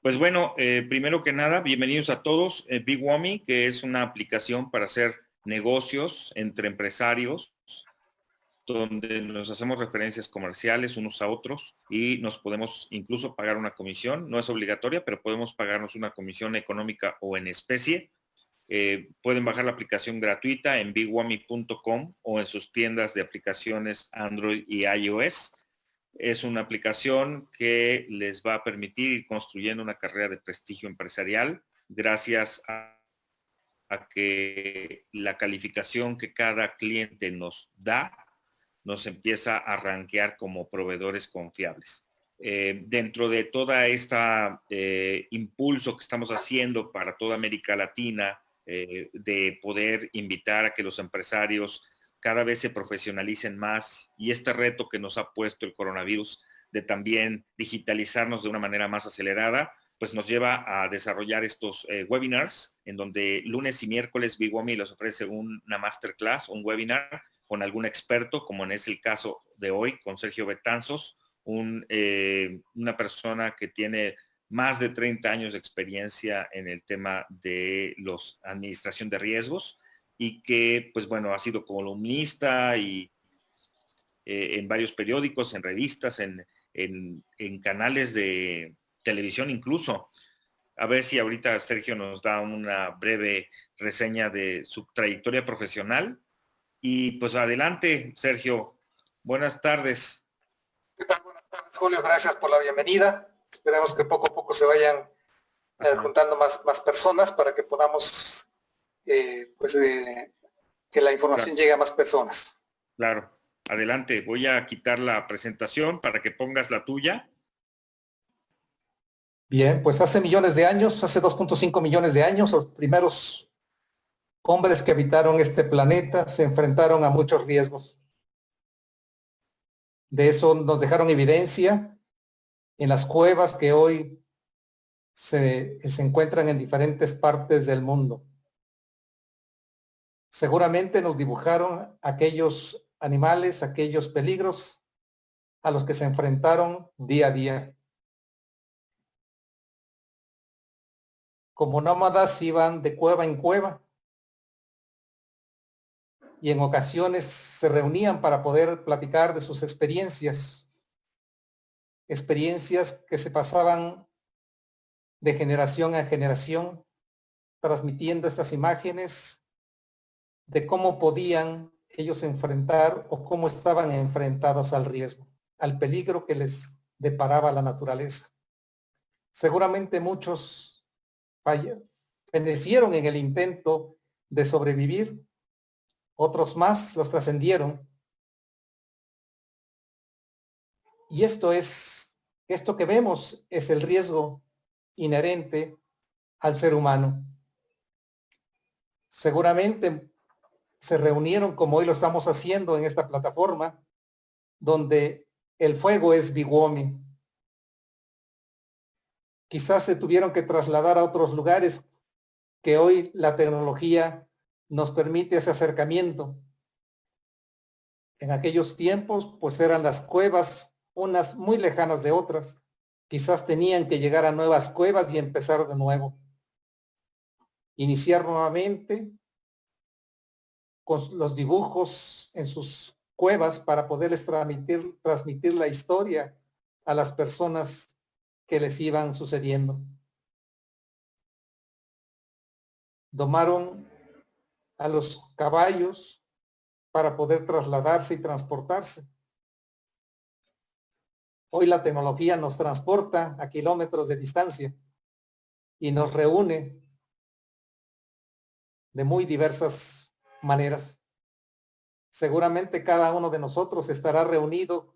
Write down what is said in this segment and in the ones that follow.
Pues bueno, primero que nada, bienvenidos a todos. BigWomi, que es una aplicación para hacer negocios entre empresarios, donde nos hacemos referencias comerciales unos a otros y nos podemos incluso pagar una comisión. No es obligatoria, pero podemos pagarnos una comisión económica o en especie. Pueden bajar la aplicación gratuita en bigwomi.com o en sus tiendas de aplicaciones Android y iOS. Es una aplicación que les va a permitir ir construyendo una carrera de prestigio empresarial gracias a que la calificación que cada cliente nos da nos empieza a rankear como proveedores confiables. Dentro de toda esta impulso que estamos haciendo para toda América Latina, de poder invitar a que los empresarios cada vez se profesionalicen más y este reto que nos ha puesto el coronavirus de también digitalizarnos de una manera más acelerada, pues nos lleva a desarrollar estos webinars en donde lunes y miércoles BigWomi les ofrece una masterclass, un webinar con algún experto, como es el caso de hoy con Sergio Betanzos, una persona que tiene más de 30 años de experiencia en el tema de los administración de riesgos y que, pues bueno, ha sido columnista y en varios periódicos, en revistas, en canales de televisión incluso. A ver si ahorita Sergio nos da una breve reseña de su trayectoria profesional. Y pues adelante, Sergio. Buenas tardes. ¿Qué tal? Buenas tardes, Julio. Gracias por la bienvenida. Esperemos que poco a poco se vayan juntando más personas para que podamos, que la información llegue a más personas. Claro. Adelante. Voy a quitar la presentación para que pongas la tuya. Bien, pues hace millones de años, hace 2.5 millones de años, los primeros hombres que habitaron este planeta se enfrentaron a muchos riesgos. De eso nos dejaron evidencia en las cuevas que hoy se encuentran en diferentes partes del mundo. Seguramente nos dibujaron aquellos animales, aquellos peligros a los que se enfrentaron día a día. Como nómadas iban de cueva en cueva y en ocasiones se reunían para poder platicar de sus experiencias que se pasaban de generación a generación, transmitiendo estas imágenes de cómo podían ellos enfrentar o cómo estaban enfrentados al riesgo, al peligro que les deparaba la naturaleza. Seguramente muchos fenecieron en el intento de sobrevivir, otros más los trascendieron. Y esto que vemos es el riesgo inherente al ser humano. Seguramente se reunieron como hoy lo estamos haciendo en esta plataforma, donde el fuego es BigWomi. Quizás se tuvieron que trasladar a otros lugares que hoy la tecnología nos permite ese acercamiento. En aquellos tiempos, pues eran las cuevas, unas muy lejanas de otras. Quizás tenían que llegar a nuevas cuevas y empezar de nuevo. Iniciar nuevamente con los dibujos en sus cuevas para poderles transmitir la historia a las personas que les iban sucediendo. Domaron a los caballos para poder trasladarse y transportarse. Hoy la tecnología nos transporta a kilómetros de distancia y nos reúne de muy diversas maneras. Seguramente cada uno de nosotros estará reunido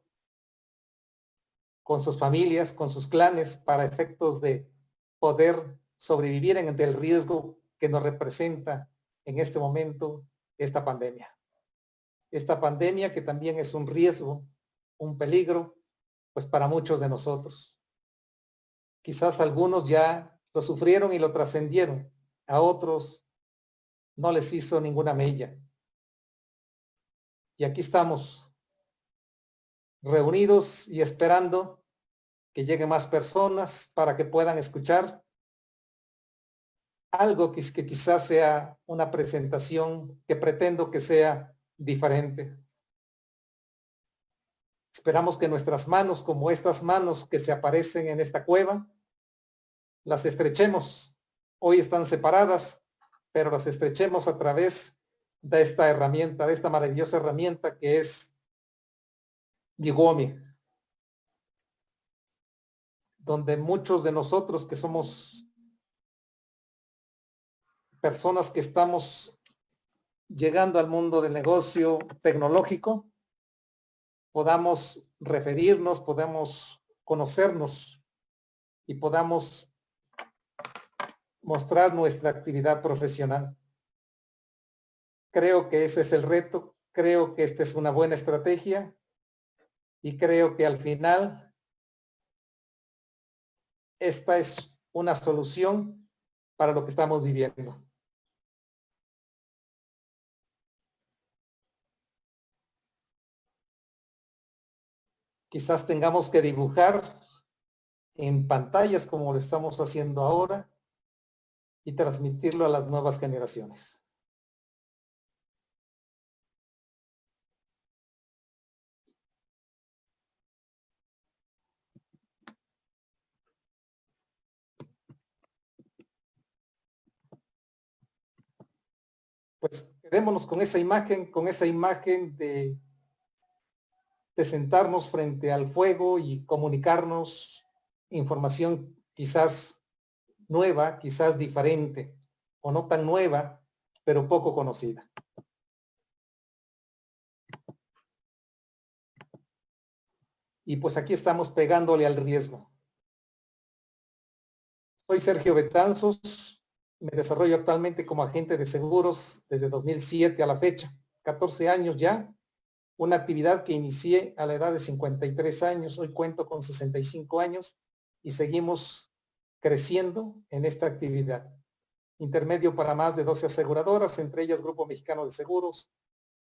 con sus familias, con sus clanes, para efectos de poder sobrevivir ante el riesgo que nos representa en este momento esta pandemia. Esta pandemia que también es un riesgo, un peligro, pues para muchos de nosotros. Quizás algunos ya lo sufrieron y lo trascendieron, a otros no les hizo ninguna mella. Y aquí estamos, reunidos y esperando que lleguen más personas para que puedan escuchar algo que quizás sea una presentación que pretendo que sea diferente. Esperamos que nuestras manos, como estas manos que se aparecen en esta cueva, las estrechemos. Hoy están separadas, pero las estrechemos a través de esta herramienta, de esta maravillosa herramienta que es Bigomi, donde muchos de nosotros que somos personas que estamos llegando al mundo del negocio tecnológico, podamos referirnos, podamos conocernos y podamos mostrar nuestra actividad profesional. Creo que ese es el reto, creo que esta es una buena estrategia y creo que al final esta es una solución para lo que estamos viviendo. Quizás tengamos que dibujar en pantallas como lo estamos haciendo ahora y transmitirlo a las nuevas generaciones. Pues quedémonos con esa imagen de sentarnos frente al fuego y comunicarnos información quizás nueva, quizás diferente, o no tan nueva, pero poco conocida. Y pues aquí estamos pegándole al riesgo. Soy Sergio Betanzos, me desarrollo actualmente como agente de seguros desde 2007 a la fecha, 14 años ya, una actividad que inicié a la edad de 53 años, hoy cuento con 65 años y seguimos creciendo en esta actividad. Intermedio para más de 12 aseguradoras, entre ellas Grupo Mexicano de Seguros,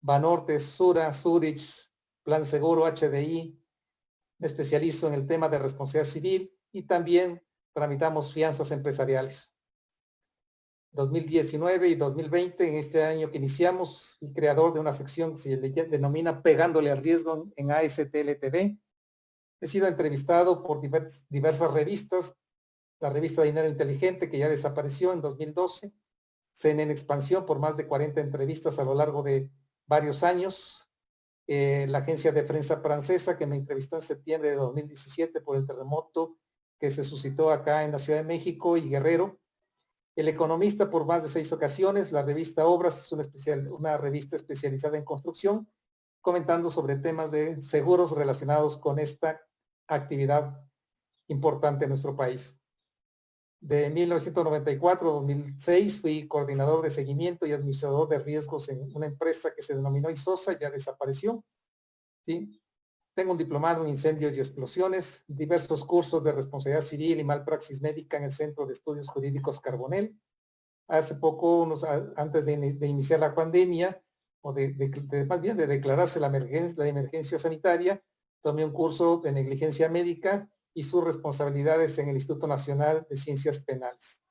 Banorte, Sura, Zurich, Plan Seguro, HDI. Me especializo en el tema de responsabilidad civil y también tramitamos fianzas empresariales. 2019 y 2020, en este año que iniciamos, el creador de una sección que se denomina Pegándole al Riesgo en ASTL TV. He sido entrevistado por diversas revistas, la revista Dinero Inteligente, que ya desapareció en 2012, CNN Expansión, por más de 40 entrevistas a lo largo de varios años, la agencia de prensa francesa, que me entrevistó en septiembre de 2017 por el terremoto que se suscitó acá en la Ciudad de México y Guerrero. El Economista por más de 6 ocasiones, la revista Obras es una revista especializada en construcción, comentando sobre temas de seguros relacionados con esta actividad importante en nuestro país. De 1994 a 2006 fui coordinador de seguimiento y administrador de riesgos en una empresa que se denominó ISOSA, ya desapareció. ¿Sí? Tengo un diplomado en incendios y explosiones, diversos cursos de responsabilidad civil y malpraxis médica en el Centro de Estudios Jurídicos Carbonell. Hace poco, antes de iniciar la pandemia, o más bien de declararse la emergencia sanitaria, tomé un curso de negligencia médica y sus responsabilidades en el Instituto Nacional de Ciencias Penales.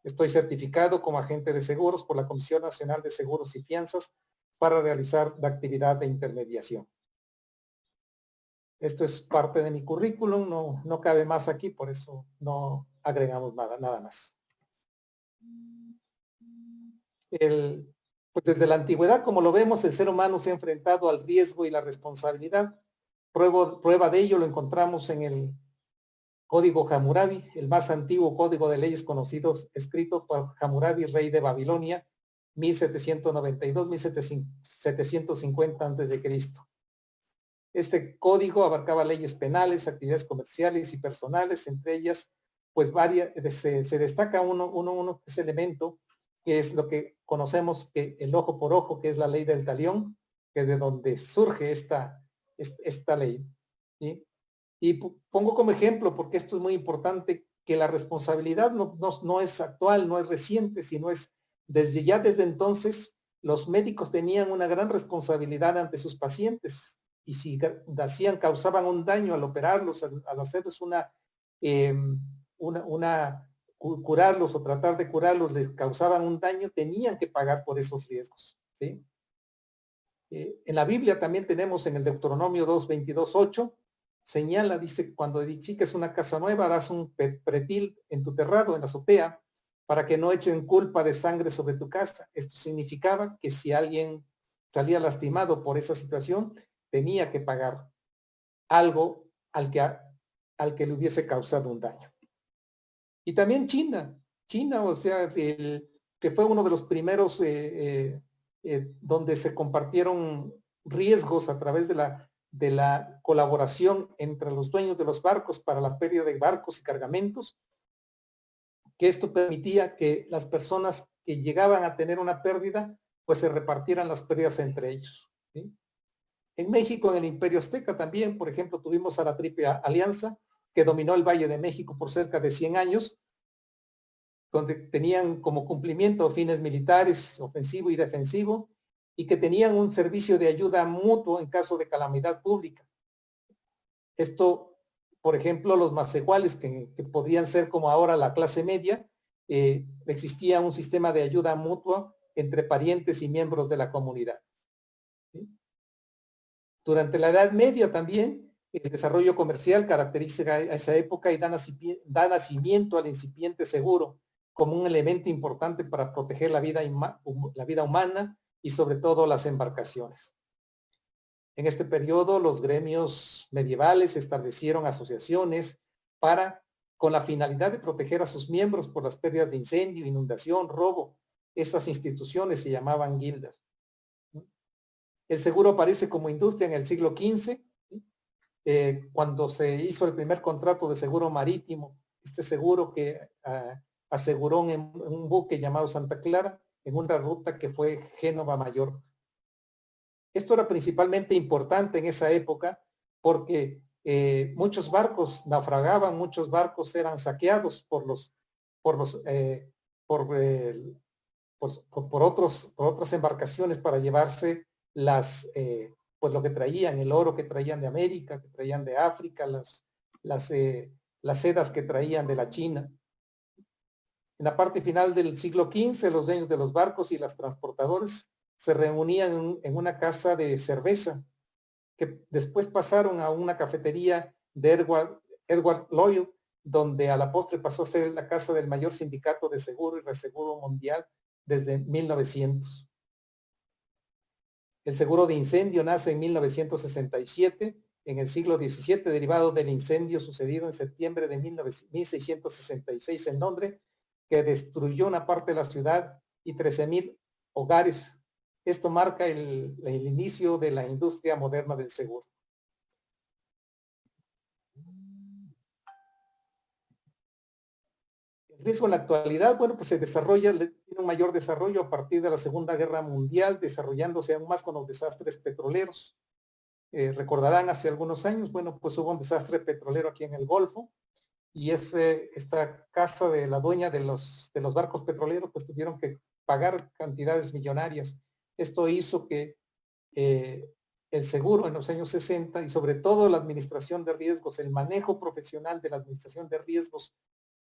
Estoy certificado como agente de seguros por la Comisión Nacional de Seguros y Fianzas para realizar la actividad de intermediación. Esto es parte de mi currículum, no cabe más aquí, por eso no agregamos nada más. Pues desde la antigüedad, como lo vemos, el ser humano se ha enfrentado al riesgo y la responsabilidad. Prueba de ello lo encontramos en el Código Hammurabi, el más antiguo código de leyes conocidos, escrito por Hammurabi, rey de Babilonia, 1792-1750 a.C. Este código abarcaba leyes penales, actividades comerciales y personales, entre ellas, pues se destaca uno ese elemento, que es lo que conocemos que el ojo por ojo, que es la ley del talión, que es de donde surge esta ley. ¿Sí? Y pongo como ejemplo, porque esto es muy importante, que la responsabilidad no es actual, no es reciente, sino es desde entonces, los médicos tenían una gran responsabilidad ante sus pacientes. y si causaban un daño al operarlos, al hacerles curarlos o tratar de curarlos, les causaban un daño, tenían que pagar por esos riesgos, ¿sí? En la Biblia también tenemos en el Deuteronomio 2:22:8, señala, dice, cuando edifiques una casa nueva, harás un pretil en tu terrado, en la azotea, para que no echen culpa de sangre sobre tu casa. Esto significaba que si alguien salía lastimado por esa situación, tenía que pagar algo al que le hubiese causado un daño. Y también China, o sea, que fue uno de los primeros donde se compartieron riesgos a través de la colaboración entre los dueños de los barcos para la pérdida de barcos y cargamentos, que esto permitía que las personas que llegaban a tener una pérdida, pues se repartieran las pérdidas entre ellos, ¿sí? En México, en el Imperio Azteca también, por ejemplo, tuvimos a la Triple Alianza, que dominó el Valle de México por cerca de 100 años, donde tenían como cumplimiento fines militares, ofensivo y defensivo, y que tenían un servicio de ayuda mutuo en caso de calamidad pública. Esto, por ejemplo, los macehuales, que podrían ser como ahora la clase media, existía un sistema de ayuda mutua entre parientes y miembros de la comunidad. ¿Sí? Durante la Edad Media también, el desarrollo comercial caracteriza a esa época y da nacimiento al incipiente seguro como un elemento importante para proteger la vida humana y sobre todo las embarcaciones. En este periodo, los gremios medievales establecieron asociaciones con la finalidad de proteger a sus miembros por las pérdidas de incendio, inundación, robo. Estas instituciones se llamaban guildas. El seguro aparece como industria en el siglo XV, cuando se hizo el primer contrato de seguro marítimo. Este seguro que aseguró en un buque llamado Santa Clara en una ruta que fue Génova-Mallorca. Esto era principalmente importante en esa época porque muchos barcos naufragaban, muchos barcos eran saqueados por otras embarcaciones para llevarse pues lo que traían, el oro que traían de América, que traían de África, las sedas que traían de la China. En la parte final del siglo XV, los dueños de los barcos y los transportadores se reunían en una casa de cerveza, que después pasaron a una cafetería de Edward Lloyd, donde a la postre pasó a ser la casa del mayor sindicato de seguro y reaseguro mundial desde 1900. El seguro de incendio nace en 1967, en el siglo XVII, derivado del incendio sucedido en septiembre de 1666 en Londres, que destruyó una parte de la ciudad y 13,000 hogares. Esto marca el inicio de la industria moderna del seguro. El riesgo en la actualidad, bueno, pues se desarrolla, tiene un mayor desarrollo a partir de la Segunda Guerra Mundial, desarrollándose aún más con los desastres petroleros. Recordarán hace algunos años, bueno, pues hubo un desastre petrolero aquí en el Golfo, y esta casa de la dueña de los barcos petroleros, pues tuvieron que pagar cantidades millonarias. Esto hizo que el seguro en los años 60 y sobre todo la administración de riesgos, el manejo profesional de la administración de riesgos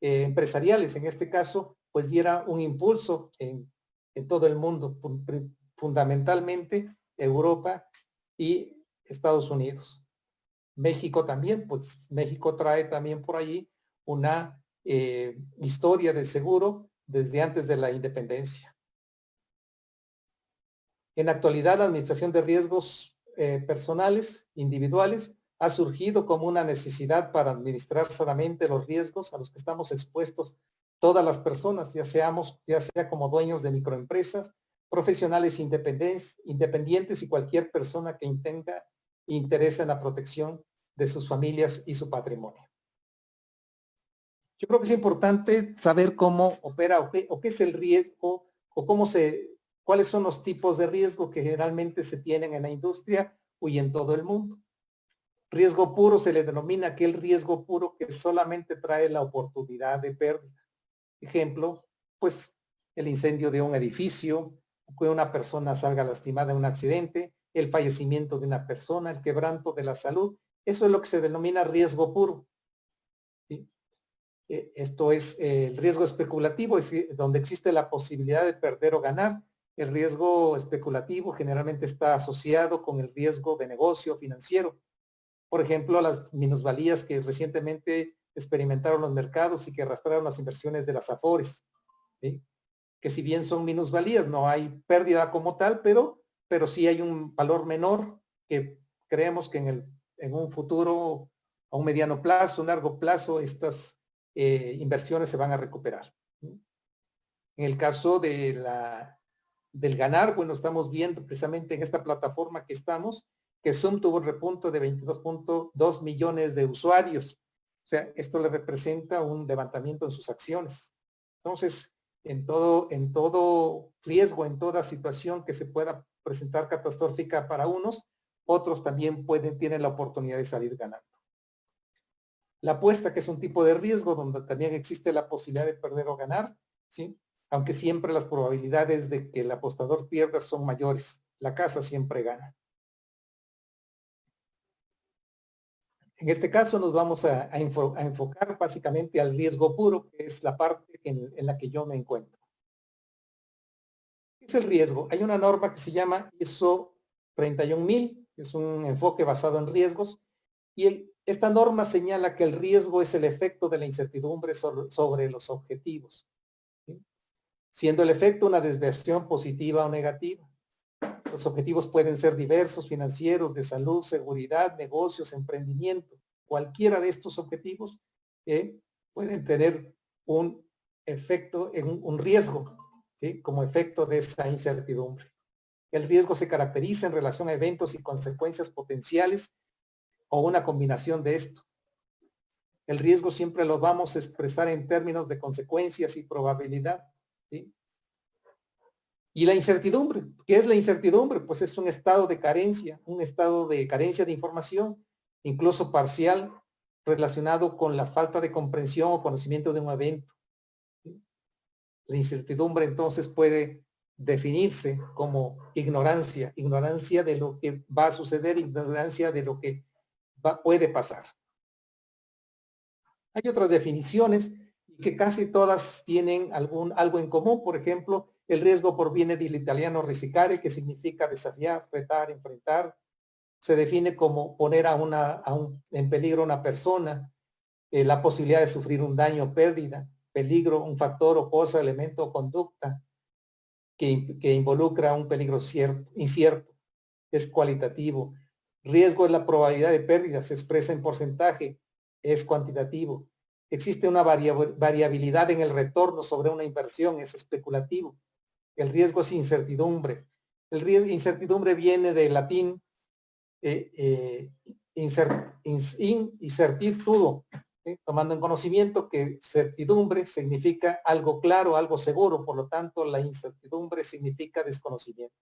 empresariales, en este caso, pues diera un impulso en todo el mundo, fundamentalmente Europa y Estados Unidos. México también, pues México trae también por ahí una historia de seguro desde antes de la independencia. En la actualidad, la administración de riesgos personales, individuales, ha surgido como una necesidad para administrar sanamente los riesgos a los que estamos expuestos todas las personas, ya sea como dueños de microempresas, profesionales independientes y cualquier persona que tenga interés en la protección de sus familias y su patrimonio. Yo creo que es importante saber cómo opera o qué es el riesgo o cuáles son los tipos de riesgo que generalmente se tienen en la industria y en todo el mundo. Riesgo puro se le denomina aquel riesgo puro que solamente trae la oportunidad de pérdida. Ejemplo, pues el incendio de un edificio, que una persona salga lastimada en un accidente, el fallecimiento de una persona, el quebranto de la salud. Eso es lo que se denomina riesgo puro. ¿Sí? Esto es el riesgo especulativo, es donde existe la posibilidad de perder o ganar. El riesgo especulativo generalmente está asociado con el riesgo de negocio financiero. Por ejemplo, las minusvalías que recientemente experimentaron los mercados y que arrastraron las inversiones de las Afores, ¿sí? Que si bien son minusvalías, no hay pérdida como tal, pero sí hay un valor menor que creemos que en un futuro, a un mediano plazo, un largo plazo, estas inversiones se van a recuperar. En el caso del ganar, bueno, estamos viendo precisamente en esta plataforma que estamos, que Zoom tuvo un repunto de 22.2 millones de usuarios. O sea, esto le representa un levantamiento en sus acciones. Entonces, en todo riesgo, en toda situación que se pueda presentar catastrófica para unos, otros también tienen la oportunidad de salir ganando. La apuesta, que es un tipo de riesgo donde también existe la posibilidad de perder o ganar, ¿sí? Aunque siempre las probabilidades de que el apostador pierda son mayores. La casa siempre gana. En este caso nos vamos a enfocar básicamente al riesgo puro, que es la parte en la que yo me encuentro. ¿Qué es el riesgo? Hay una norma que se llama ISO 31000, que es un enfoque basado en riesgos, y esta norma señala que el riesgo es el efecto de la incertidumbre sobre los objetivos, ¿sí? Siendo el efecto una desviación positiva o negativa. Los objetivos pueden ser diversos, financieros, de salud, seguridad, negocios, emprendimiento. Cualquiera de estos objetivos pueden tener un efecto, un riesgo, ¿sí? Como efecto de esa incertidumbre. El riesgo se caracteriza en relación a eventos y consecuencias potenciales o una combinación de esto. El riesgo siempre lo vamos a expresar en términos de consecuencias y probabilidad, ¿sí? Y la incertidumbre, ¿qué es la incertidumbre? Pues es un estado de carencia de información, incluso parcial, relacionado con la falta de comprensión o conocimiento de un evento. La incertidumbre entonces puede definirse como ignorancia de lo que va a suceder, ignorancia de lo que puede pasar. Hay otras definiciones que casi todas tienen algo en común. Por ejemplo, el riesgo proviene del italiano risicare, que significa desafiar, retar, enfrentar. Se define como poner en peligro a una persona, la posibilidad de sufrir un daño o pérdida, peligro, un factor o cosa, elemento o conducta que involucra un peligro incierto. Es cualitativo. Riesgo es la probabilidad de pérdida, se expresa en porcentaje, es cuantitativo. Existe una variabilidad en el retorno sobre una inversión, es especulativo. El riesgo es incertidumbre. Incertidumbre viene del latín incertitudo, tomando en conocimiento que certidumbre significa algo claro, algo seguro, por lo tanto la incertidumbre significa desconocimiento.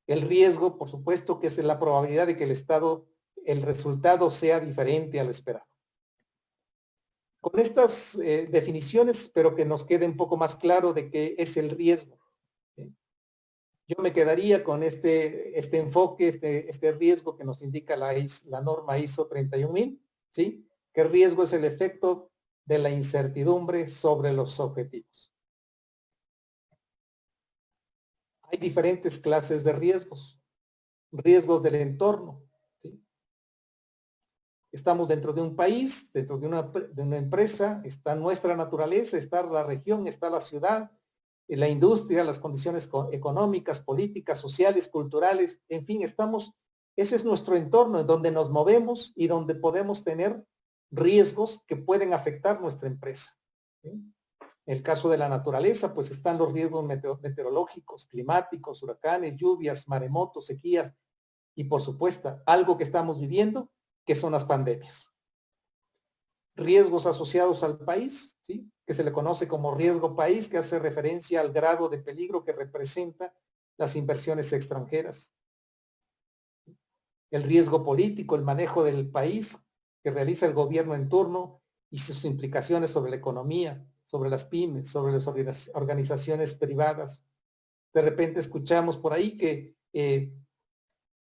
El riesgo, por supuesto, que es la probabilidad de que el resultado sea diferente a lo esperado. Con estas definiciones espero que nos quede un poco más claro de qué es el riesgo. Yo me quedaría con este enfoque, este riesgo que nos indica la norma ISO 31000, ¿sí? Que el riesgo es el efecto de la incertidumbre sobre los objetivos. Hay diferentes clases de riesgos. Riesgos del entorno, ¿sí? Estamos dentro de un país, dentro de una empresa, está nuestra naturaleza, está la región, está la ciudad, la industria, las condiciones económicas, políticas, sociales, culturales, en fin, ese es nuestro entorno en donde nos movemos y donde podemos tener riesgos que pueden afectar nuestra empresa, ¿sí? En el caso de la naturaleza, pues están los riesgos meteorológicos, climáticos, huracanes, lluvias, maremotos, sequías y por supuesto, algo que estamos viviendo, que son las pandemias. Riesgos asociados al país, ¿sí? Que se le conoce como riesgo país, que hace referencia al grado de peligro que representa las inversiones extranjeras. El riesgo político, el manejo del país que realiza el gobierno en turno y sus implicaciones sobre la economía, sobre las pymes, sobre las organizaciones privadas. De repente escuchamos por ahí que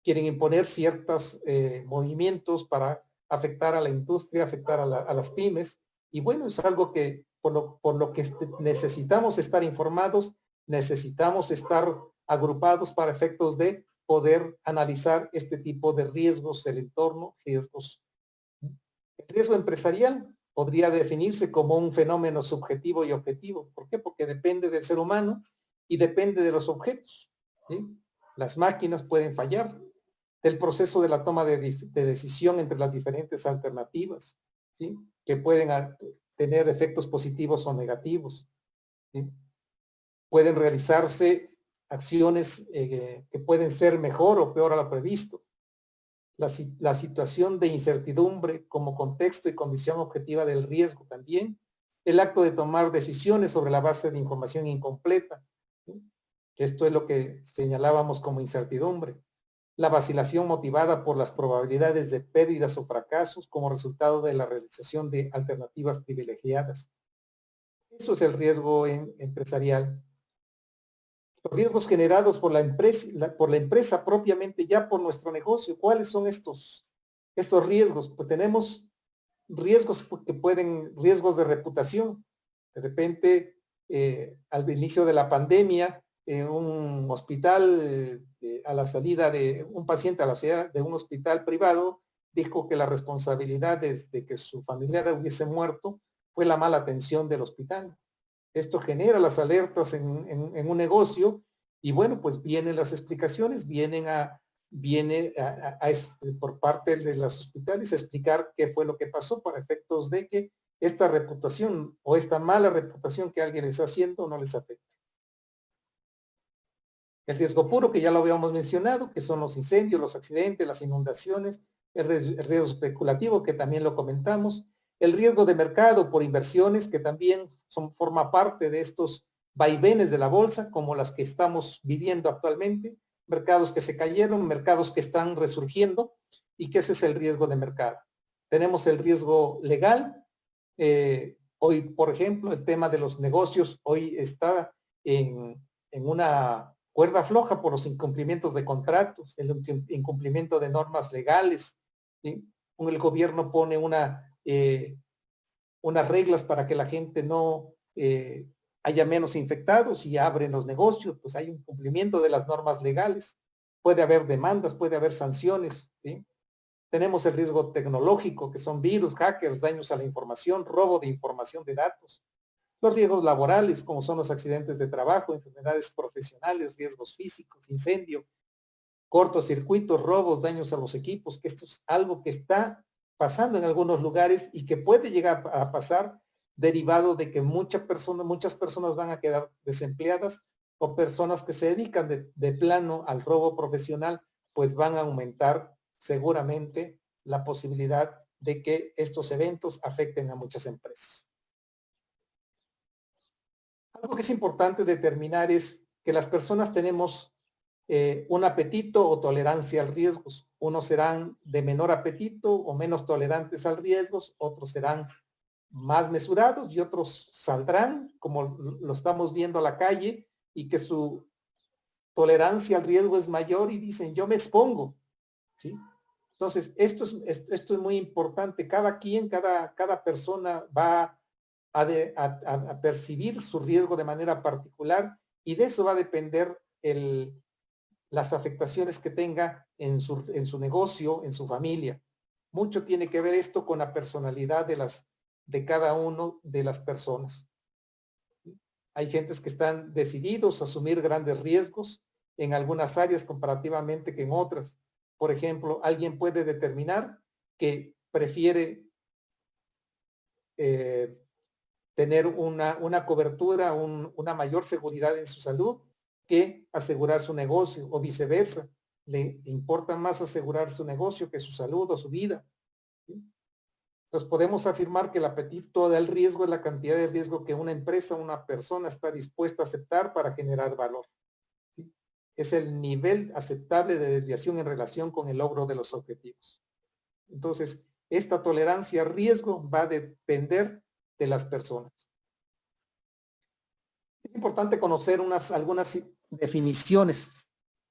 quieren imponer ciertos movimientos para afectar a la industria, afectar a las pymes. Y bueno, es algo que por lo que necesitamos estar informados, necesitamos estar agrupados para efectos de poder analizar este tipo de riesgos del entorno, riesgos. El riesgo empresarial podría definirse como un fenómeno subjetivo y objetivo. ¿Por qué? Porque depende del ser humano y depende de los objetos, ¿sí? Las máquinas pueden fallar, del proceso de la toma de decisión entre las diferentes alternativas, ¿sí? Que pueden tener efectos positivos o negativos, ¿sí? Pueden realizarse acciones que pueden ser mejor o peor a lo previsto. La situación de incertidumbre como contexto y condición objetiva del riesgo también. El acto de tomar decisiones sobre la base de información incompleta, ¿sí? Esto es lo que señalábamos como incertidumbre. La vacilación motivada por las probabilidades de pérdidas o fracasos como resultado de la realización de alternativas privilegiadas. Eso es el riesgo empresarial. Los riesgos generados por la empresa propiamente ya por nuestro negocio. ¿Cuáles son estos riesgos? Pues tenemos riesgos riesgos de reputación. De repente, al inicio de la pandemia, en un hospital, a la salida de un paciente a la salida de un hospital privado, dijo que la responsabilidad de que su familiar hubiese muerto fue la mala atención del hospital. Esto genera las alertas en un negocio y bueno, pues vienen las explicaciones, viene por parte de los hospitales a explicar qué fue lo que pasó para efectos de que esta reputación o esta mala reputación que alguien está haciendo no les afecte. El riesgo puro, que ya lo habíamos mencionado, que son los incendios, los accidentes, las inundaciones, el riesgo especulativo, que también lo comentamos, el riesgo de mercado por inversiones, que también forma parte de estos vaivenes de la bolsa, como las que estamos viviendo actualmente, mercados que se cayeron, mercados que están resurgiendo, y que ese es el riesgo de mercado. Tenemos el riesgo legal. Hoy, por ejemplo, el tema de los negocios hoy está en una cuerda floja por los incumplimientos de contratos, el incumplimiento de normas legales, ¿sí? El gobierno pone unas reglas para que la gente no haya menos infectados y abren los negocios, pues hay un cumplimiento de las normas legales, puede haber demandas, puede haber sanciones, ¿sí? Tenemos el riesgo tecnológico, que son virus, hackers, daños a la información, robo de información de datos. Los riesgos laborales, como son los accidentes de trabajo, enfermedades profesionales, riesgos físicos, incendio, cortocircuitos, robos, daños a los equipos, que esto es algo que está pasando en algunos lugares y que puede llegar a pasar derivado de que muchas personas van a quedar desempleadas o personas que se dedican de plano al robo profesional, pues van a aumentar seguramente la posibilidad de que estos eventos afecten a muchas empresas. Algo que es importante determinar es que las personas tenemos un apetito o tolerancia al riesgos. Unos serán de menor apetito o menos tolerantes al riesgos, otros serán más mesurados y otros saldrán, como lo estamos viendo a la calle, y que su tolerancia al riesgo es mayor y dicen, yo me expongo, ¿sí? Entonces, esto es muy importante. Cada persona va a percibir su riesgo de manera particular y de eso va a depender las afectaciones que tenga en su negocio, en su familia. Mucho tiene que ver esto con la personalidad de cada uno de las personas. Hay gentes que están decididos a asumir grandes riesgos en algunas áreas comparativamente que en otras. Por ejemplo, alguien puede determinar que prefiere tener una cobertura, una mayor seguridad en su salud que asegurar su negocio o viceversa. Le importa más asegurar su negocio que su salud o su vida. ¿Sí? Entonces podemos afirmar que el apetito del riesgo es la cantidad de riesgo que una empresa, una persona está dispuesta a aceptar para generar valor. ¿Sí? Es el nivel aceptable de desviación en relación con el logro de los objetivos. Entonces, esta tolerancia a riesgo va a depender de las personas. Es importante conocer algunas definiciones.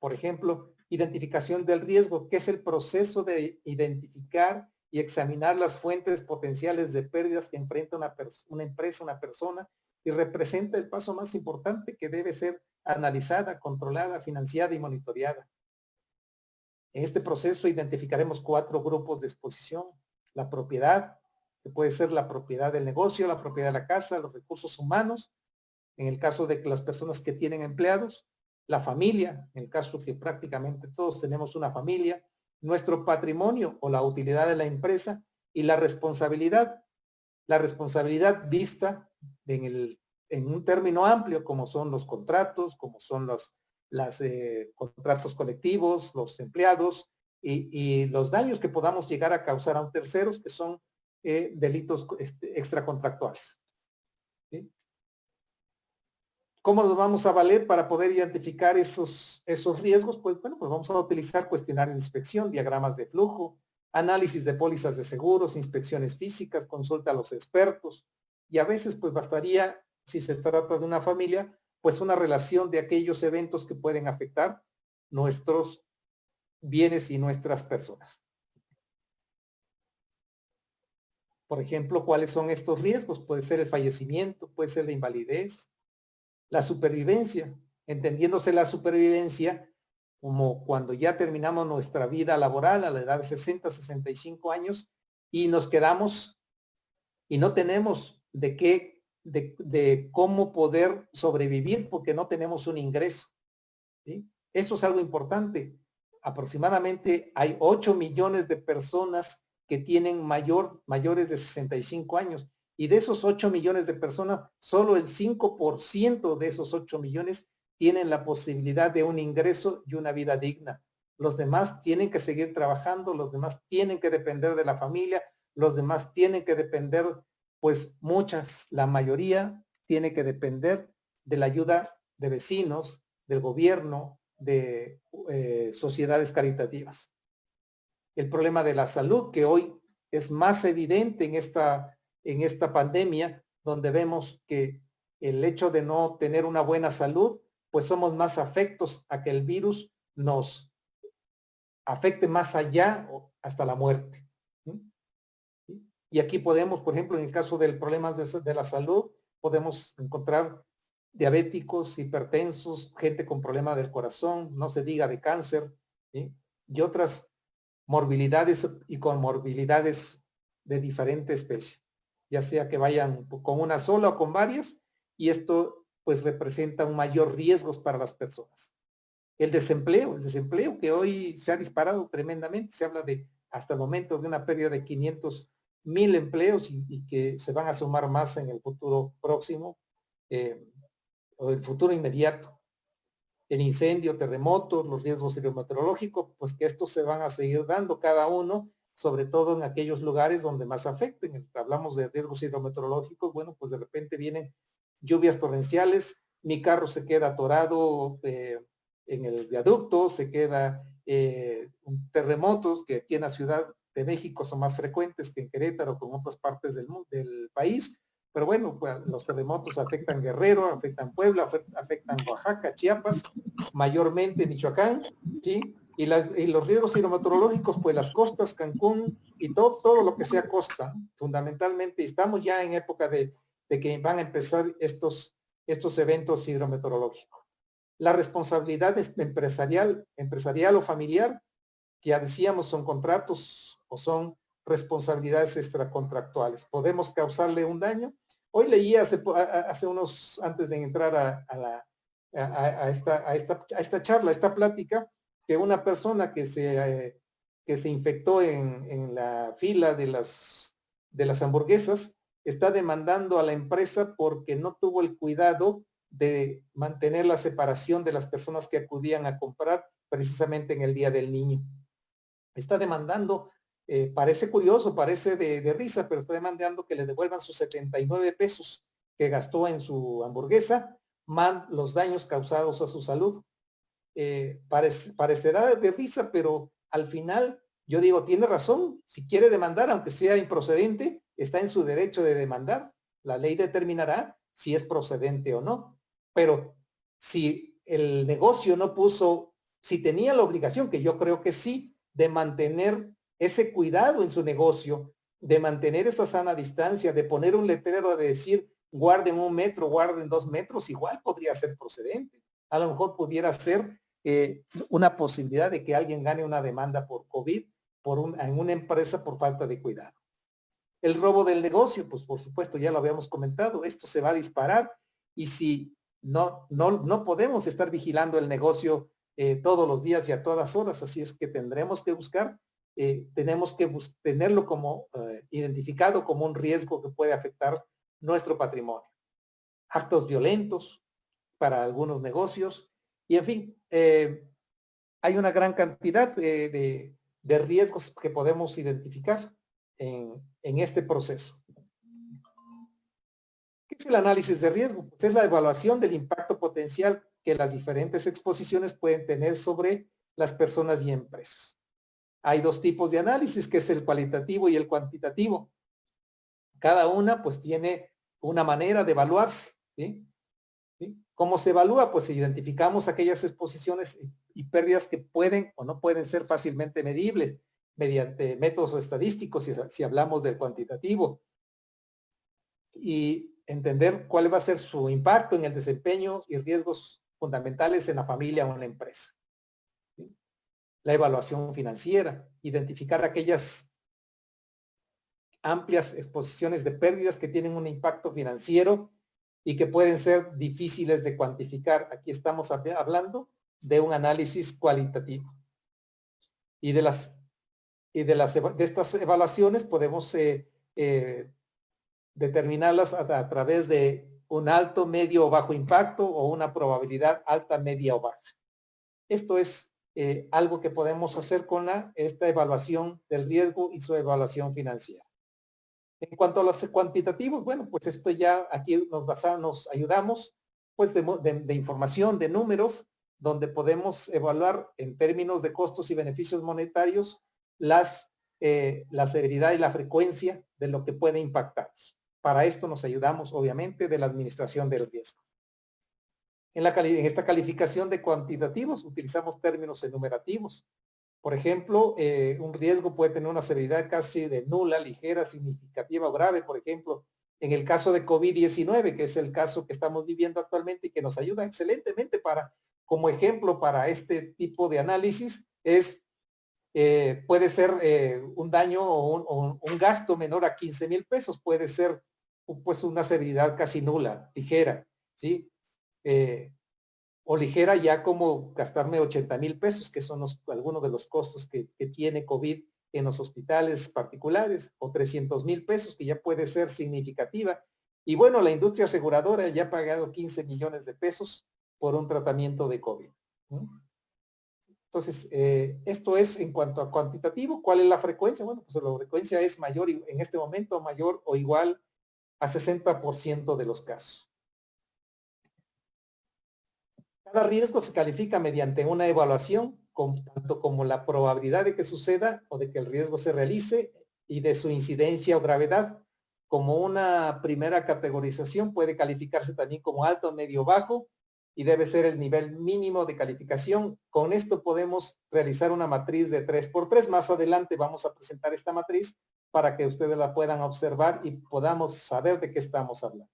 Por ejemplo, identificación del riesgo, que es el proceso de identificar y examinar las fuentes potenciales de pérdidas que enfrenta una empresa, una persona, y representa el paso más importante que debe ser analizada, controlada, financiada y monitoreada. En este proceso identificaremos 4 grupos de exposición: la propiedad, que puede ser la propiedad del negocio, la propiedad de la casa, los recursos humanos, en el caso de las personas que tienen empleados, la familia, en el caso que prácticamente todos tenemos una familia, nuestro patrimonio o la utilidad de la empresa, y la responsabilidad vista en un término amplio, como son los contratos, como son los contratos colectivos, los empleados y los daños que podamos llegar a causar a terceros, que son delitos extracontractuales. ¿Sí? ¿Cómo nos vamos a valer para poder identificar esos riesgos? Pues bueno, pues vamos a utilizar cuestionarios de inspección, diagramas de flujo, análisis de pólizas de seguros, inspecciones físicas, consulta a los expertos, y a veces pues bastaría, si se trata de una familia, pues una relación de aquellos eventos que pueden afectar nuestros bienes y nuestras personas. Por ejemplo, ¿cuáles son estos riesgos? Puede ser el fallecimiento, puede ser la invalidez, la supervivencia, entendiéndose la supervivencia como cuando ya terminamos nuestra vida laboral a la edad de 60, 65 años y nos quedamos y no tenemos de cómo poder sobrevivir porque no tenemos un ingreso. ¿Sí? Eso es algo importante. Aproximadamente hay 8 millones de personas que tienen mayores de 65 años. Y de esos 8 millones de personas, solo el 5% de esos 8 millones tienen la posibilidad de un ingreso y una vida digna. Los demás tienen que seguir trabajando, los demás tienen que depender de la familia, los demás tienen que depender, pues la mayoría tiene que depender de la ayuda de vecinos, del gobierno, de sociedades caritativas. El problema de la salud, que hoy es más evidente en esta pandemia, donde vemos que el hecho de no tener una buena salud, pues somos más afectos a que el virus nos afecte más allá hasta la muerte. Y aquí podemos, por ejemplo, en el caso del problema de la salud, podemos encontrar diabéticos, hipertensos, gente con problemas del corazón, no se diga de cáncer, ¿sí? Y otras morbilidades y comorbilidades de diferente especie, ya sea que vayan con una sola o con varias, y esto pues representa un mayor riesgo para las personas. El desempleo que hoy se ha disparado tremendamente, se habla de hasta el momento de una pérdida de 500,000 empleos y que se van a sumar más en el futuro próximo o el futuro inmediato. El incendio, terremotos, los riesgos hidrometeorológicos, pues que estos se van a seguir dando cada uno, sobre todo en aquellos lugares donde más afecten. Hablamos de riesgos hidrometeorológicos, bueno, pues de repente vienen lluvias torrenciales, mi carro se queda atorado en el viaducto, se queda terremotos que aquí en la Ciudad de México son más frecuentes que en Querétaro, con otras partes del país. Pero bueno, pues los terremotos afectan Guerrero, afectan Puebla, afectan Oaxaca, Chiapas, mayormente Michoacán, ¿sí? Y los riesgos hidrometeorológicos, pues las costas, Cancún y todo lo que sea costa, fundamentalmente. Estamos ya en época de que van a empezar estos eventos hidrometeorológicos. La responsabilidad empresarial o familiar, que ya decíamos, son contratos o son responsabilidades extracontractuales. Podemos causarle un daño. Hoy leí hace unos, antes de entrar a esta charla, a esta plática, que una persona que se infectó en la fila de las hamburguesas está demandando a la empresa porque no tuvo el cuidado de mantener la separación de las personas que acudían a comprar precisamente en el Día del Niño. Está demandando, parece curioso, parece de risa, pero está demandando que le devuelvan sus 79 pesos que gastó en su hamburguesa, más los daños causados a su salud. Parecerá de risa, pero al final yo digo, tiene razón. Si quiere demandar, aunque sea improcedente, está en su derecho de demandar. La ley determinará si es procedente o no. Pero si el negocio no puso si tenía la obligación, que yo creo que sí, de mantener ese cuidado en su negocio, de mantener esa sana distancia, de poner un letrero de decir guarden 1 metro, guarden 2 metros, igual podría ser procedente. A lo mejor pudiera ser una posibilidad de que alguien gane una demanda por COVID en una empresa por falta de cuidado. El robo del negocio, pues por supuesto, ya lo habíamos comentado, esto se va a disparar y si no podemos estar vigilando el negocio todos los días y a todas horas, así es que tendremos que buscar, tenemos que tenerlo como identificado como un riesgo que puede afectar nuestro patrimonio. Actos violentos para algunos negocios y en fin, hay una gran cantidad de riesgos que podemos identificar en este proceso. ¿Qué es el análisis de riesgo? Pues es la evaluación del impacto potencial que las diferentes exposiciones pueden tener sobre las personas y empresas. Hay 2 tipos de análisis, que es el cualitativo y el cuantitativo. Cada una pues tiene una manera de evaluarse, ¿sí? ¿Sí? ¿Cómo se evalúa? Pues identificamos aquellas exposiciones y pérdidas que pueden o no pueden ser fácilmente medibles mediante métodos estadísticos, si hablamos del cuantitativo, y entender cuál va a ser su impacto en el desempeño y riesgos fundamentales en la familia o en la empresa. ¿Sí? La evaluación financiera, identificar aquellas amplias exposiciones de pérdidas que tienen un impacto financiero y que pueden ser difíciles de cuantificar. Aquí estamos hablando de un análisis cualitativo. Y de estas evaluaciones podemos determinarlas a través de un alto, medio o bajo impacto o una probabilidad alta, media o baja. Esto es algo que podemos hacer con esta evaluación del riesgo y su evaluación financiera. En cuanto a los cuantitativos, bueno, pues esto ya aquí nos ayudamos pues de información, de números, donde podemos evaluar en términos de costos y beneficios monetarios la severidad y la frecuencia de lo que puede impactar. Para esto nos ayudamos, obviamente, de la administración del riesgo. En esta calificación de cuantitativos utilizamos términos enumerativos. Por ejemplo, un riesgo puede tener una severidad casi de nula, ligera, significativa o grave. Por ejemplo, en el caso de COVID-19, que es el caso que estamos viviendo actualmente y que nos ayuda excelentemente como ejemplo para este tipo de análisis, puede ser un daño o un gasto menor a 15,000 pesos, puede ser pues una severidad casi nula, ligera, ¿sí? O ligera ya como gastarme 80,000 pesos, que son algunos de los costos que tiene COVID en los hospitales particulares, o 300,000 pesos, que ya puede ser significativa. Y bueno, la industria aseguradora ya ha pagado 15 millones de pesos por un tratamiento de COVID. Entonces, esto es en cuanto a cuantitativo. ¿Cuál es la frecuencia? Bueno, pues la frecuencia es mayor, en este momento mayor o igual a 60% de los casos. Cada riesgo se califica mediante una evaluación, tanto como la probabilidad de que suceda o de que el riesgo se realice y de su incidencia o gravedad. Como una primera categorización puede calificarse también como alto, medio, bajo y debe ser el nivel mínimo de calificación. Con esto podemos realizar una matriz de 3x3. Más adelante vamos a presentar esta matriz para que ustedes la puedan observar y podamos saber de qué estamos hablando.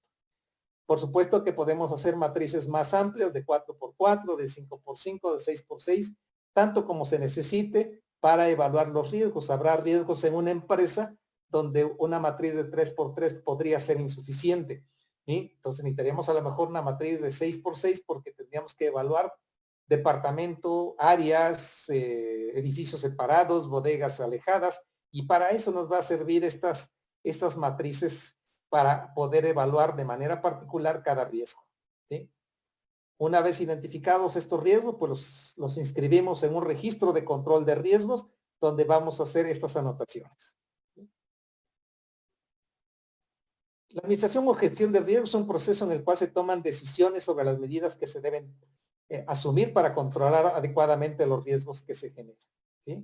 Por supuesto que podemos hacer matrices más amplias de 4x4, de 5x5, de 6x6, tanto como se necesite para evaluar los riesgos. Habrá riesgos en una empresa donde una matriz de 3x3 podría ser insuficiente. ¿Sí? Entonces necesitaríamos a lo mejor una matriz de 6x6 porque tendríamos que evaluar departamento, áreas, edificios separados, bodegas alejadas, y para eso nos va a servir estas matrices para poder evaluar de manera particular cada riesgo. ¿Sí? Una vez identificados estos riesgos, pues los inscribimos en un registro de control de riesgos donde vamos a hacer estas anotaciones. La administración o gestión de riesgos es un proceso en el cual se toman decisiones sobre las medidas que se deben asumir para controlar adecuadamente los riesgos que se generan. ¿Sí?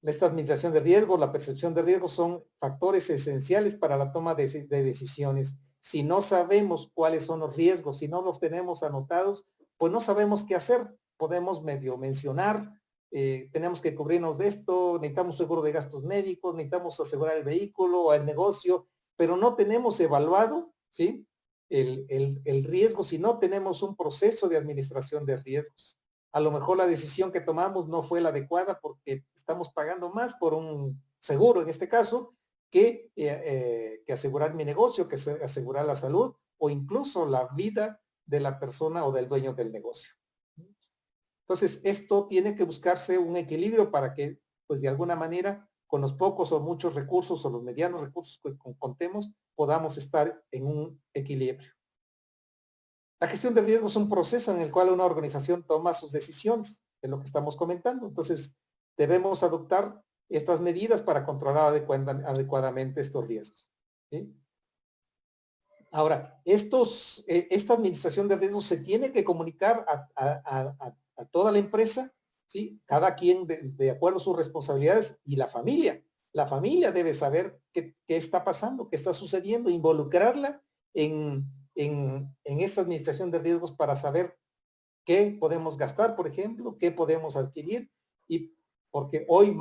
Esta administración de riesgo, la percepción de riesgo son factores esenciales para la toma de decisiones. Si no sabemos cuáles son los riesgos, si no los tenemos anotados, pues no sabemos qué hacer. podemos medio mencionar, tenemos que cubrirnos de esto, necesitamos seguro de gastos médicos, necesitamos asegurar el vehículo o el negocio, pero no tenemos evaluado, ¿sí? El riesgo, si no tenemos un proceso de administración de riesgos. A lo mejor la decisión que tomamos no fue la adecuada porque estamos pagando más por un seguro, en este caso, que asegurar mi negocio, que asegurar la salud o incluso la vida de la persona o del dueño del negocio. Entonces, esto tiene que buscarse un equilibrio para que, pues de alguna manera, con los pocos o muchos recursos o los medianos recursos que contemos, podamos estar en un equilibrio. La gestión de riesgos es un proceso en el cual una organización toma sus decisiones, de lo que estamos comentando. Entonces, debemos adoptar estas medidas para controlar adecuadamente estos riesgos, ¿sí? Ahora, esta administración de riesgos se tiene que comunicar a toda la empresa, ¿sí? Cada quien de acuerdo a sus responsabilidades y la familia. La familia debe saber qué está pasando, qué está sucediendo, involucrarla en esta administración de riesgos para saber qué podemos gastar, por ejemplo, qué podemos adquirir, y porque hoy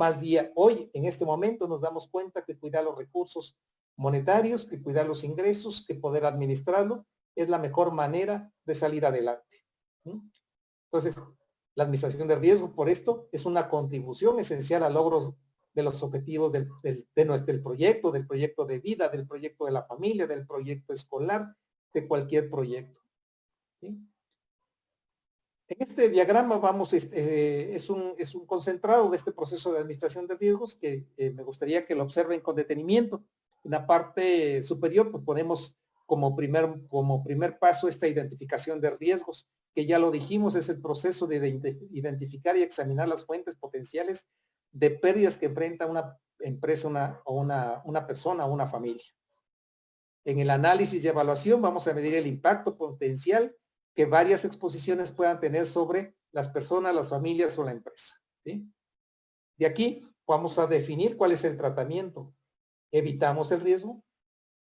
en este momento nos damos cuenta que cuidar los recursos monetarios, que cuidar los ingresos, que poder administrarlo, es la mejor manera de salir adelante. Entonces, la administración de riesgo, por esto, es una contribución esencial a logros de los objetivos del proyecto de vida, del proyecto de la familia, del proyecto escolar, de cualquier proyecto, ¿sí? En este diagrama es un concentrado de este proceso de administración de riesgos que me gustaría que lo observen con detenimiento. En la parte superior, pues ponemos como primer paso esta identificación de riesgos, que ya lo dijimos, es el proceso de identificar y examinar las fuentes potenciales de pérdidas que enfrenta una empresa, una persona o una familia. En el análisis y evaluación vamos a medir el impacto potencial que varias exposiciones puedan tener sobre las personas, las familias o la empresa, ¿sí? De aquí vamos a definir cuál es el tratamiento. Evitamos el riesgo,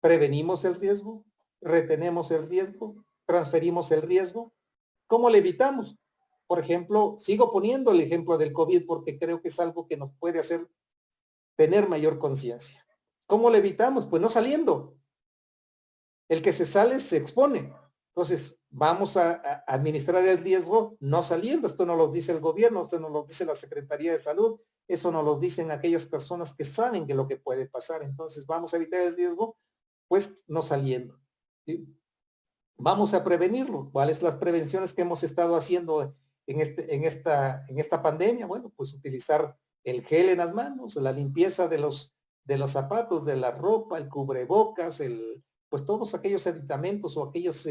prevenimos el riesgo, retenemos el riesgo, transferimos el riesgo. ¿Cómo le evitamos? Por ejemplo, sigo poniendo el ejemplo del COVID porque creo que es algo que nos puede hacer tener mayor conciencia. ¿Cómo le evitamos? Pues no saliendo. El que se sale se expone. Entonces, vamos a administrar el riesgo no saliendo. Esto no lo dice el gobierno, esto no lo dice la Secretaría de Salud, eso no lo dicen aquellas personas que saben que lo que puede pasar. Entonces, vamos a evitar el riesgo, pues no saliendo, ¿sí? Vamos a prevenirlo. ¿Cuáles son las prevenciones que hemos estado haciendo en esta pandemia? Bueno, pues utilizar el gel en las manos, la limpieza de los zapatos, de la ropa, el cubrebocas, pues todos aquellos aditamentos o aquellas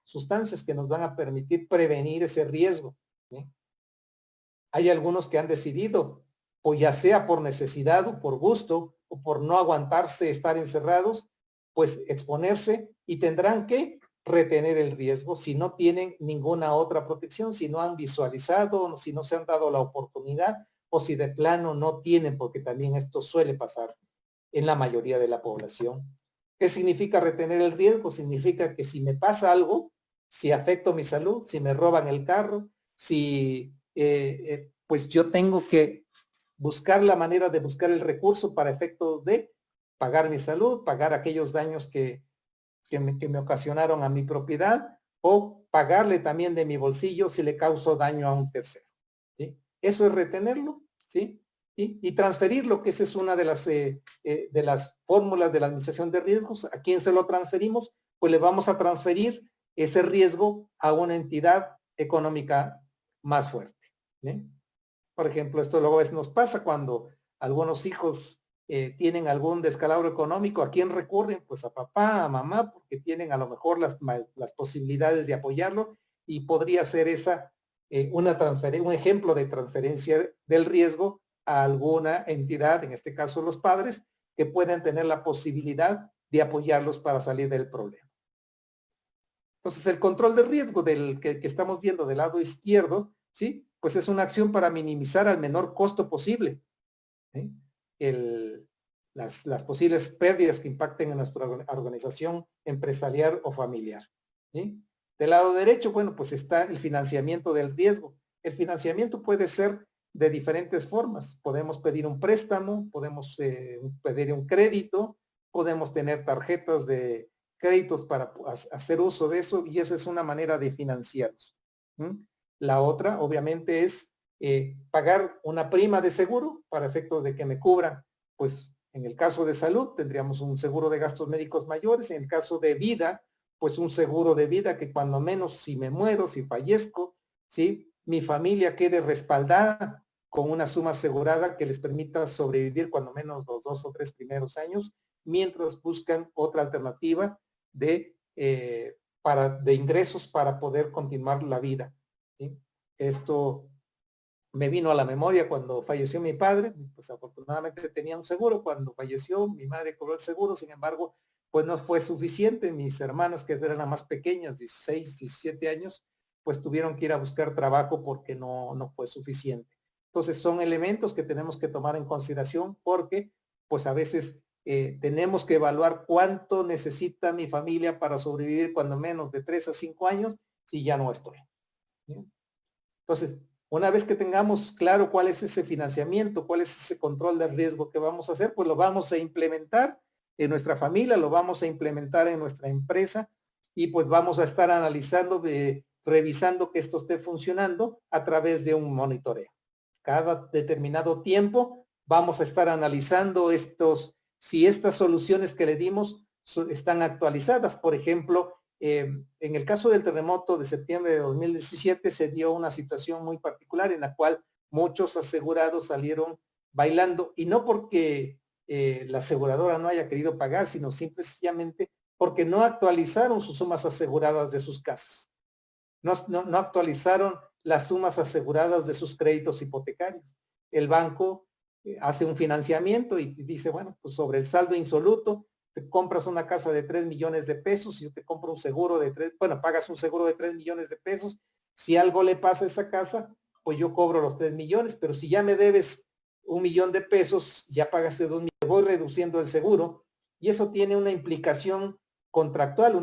sustancias que nos van a permitir prevenir ese riesgo, ¿sí? Hay algunos que han decidido, o ya sea por necesidad o por gusto, o por no aguantarse estar encerrados, pues exponerse y tendrán que retener el riesgo si no tienen ninguna otra protección, si no han visualizado, si no se han dado la oportunidad, o si de plano no tienen, porque también esto suele pasar en la mayoría de la población. ¿Qué significa retener el riesgo? Significa que si me pasa algo, si afecto mi salud, si me roban el carro, si pues yo tengo que buscar la manera de buscar el recurso para efectos de pagar mi salud, pagar aquellos daños que me ocasionaron a mi propiedad, o pagarle también de mi bolsillo si le causo daño a un tercero, ¿sí? Eso es retenerlo, ¿sí? Y transferirlo, que esa es una de las fórmulas de la administración de riesgos. ¿A quién se lo transferimos? Pues le vamos a transferir ese riesgo a una entidad económica más fuerte, ¿sí? Por ejemplo, esto luego a veces nos pasa cuando algunos hijos tienen algún descalabro económico. ¿A quién recurren? Pues a papá, a mamá, porque tienen a lo mejor las posibilidades de apoyarlo, y podría ser esa un ejemplo de transferencia del riesgo a alguna entidad, en este caso los padres, que puedan tener la posibilidad de apoyarlos para salir del problema. Entonces, el control de riesgo del que estamos viendo del lado izquierdo, ¿sí? Pues es una acción para minimizar al menor costo posible, ¿sí? Las posibles pérdidas que impacten en nuestra organización empresarial o familiar, ¿sí? Del lado derecho, bueno, pues está el financiamiento del riesgo. El financiamiento puede ser de diferentes formas. Podemos pedir un préstamo, podemos pedir un crédito, podemos tener tarjetas de créditos para hacer uso de eso y esa es una manera de financiarlos. La otra, obviamente, es pagar una prima de seguro para efectos de que me cubra, pues en el caso de salud tendríamos un seguro de gastos médicos mayores, en el caso de vida, pues un seguro de vida que cuando menos si me muero, si fallezco, ¿sí? Mi familia quede respaldada con una suma asegurada que les permita sobrevivir cuando menos los 2 o 3 primeros años, mientras buscan otra alternativa de ingresos para poder continuar la vida. ¿Sí? Esto me vino a la memoria cuando falleció mi padre, pues afortunadamente tenía un seguro, cuando falleció mi madre cobró el seguro, sin embargo, pues no fue suficiente, mis hermanas que eran las más pequeñas, 16, 17 años, pues tuvieron que ir a buscar trabajo porque no fue suficiente. Entonces son elementos que tenemos que tomar en consideración porque pues a veces tenemos que evaluar cuánto necesita mi familia para sobrevivir cuando menos de 3 a 5 años si ya no estoy. ¿Sí? Entonces, una vez que tengamos claro cuál es ese financiamiento, cuál es ese control de riesgo que vamos a hacer, pues lo vamos a implementar en nuestra familia, lo vamos a implementar en nuestra empresa y pues vamos a estar analizando, revisando que esto esté funcionando a través de un monitoreo. Cada determinado tiempo vamos a estar analizando si estas soluciones que le dimos están actualizadas. Por ejemplo, en el caso del terremoto de septiembre de 2017 se dio una situación muy particular en la cual muchos asegurados salieron bailando y no porque la aseguradora no haya querido pagar, sino simplemente porque no actualizaron sus sumas aseguradas de sus casas. No actualizaron las sumas aseguradas de sus créditos hipotecarios. El banco hace un financiamiento y dice, bueno, pues sobre el saldo insoluto, te compras una casa de 3 millones de pesos y yo te compro un seguro de 3, bueno, pagas un seguro de 3 millones de pesos. Si algo le pasa a esa casa, pues yo cobro los 3 millones, pero si ya me debes 1 millón de pesos, ya pagaste 2 millones, voy reduciendo el seguro y eso tiene una implicación contractual,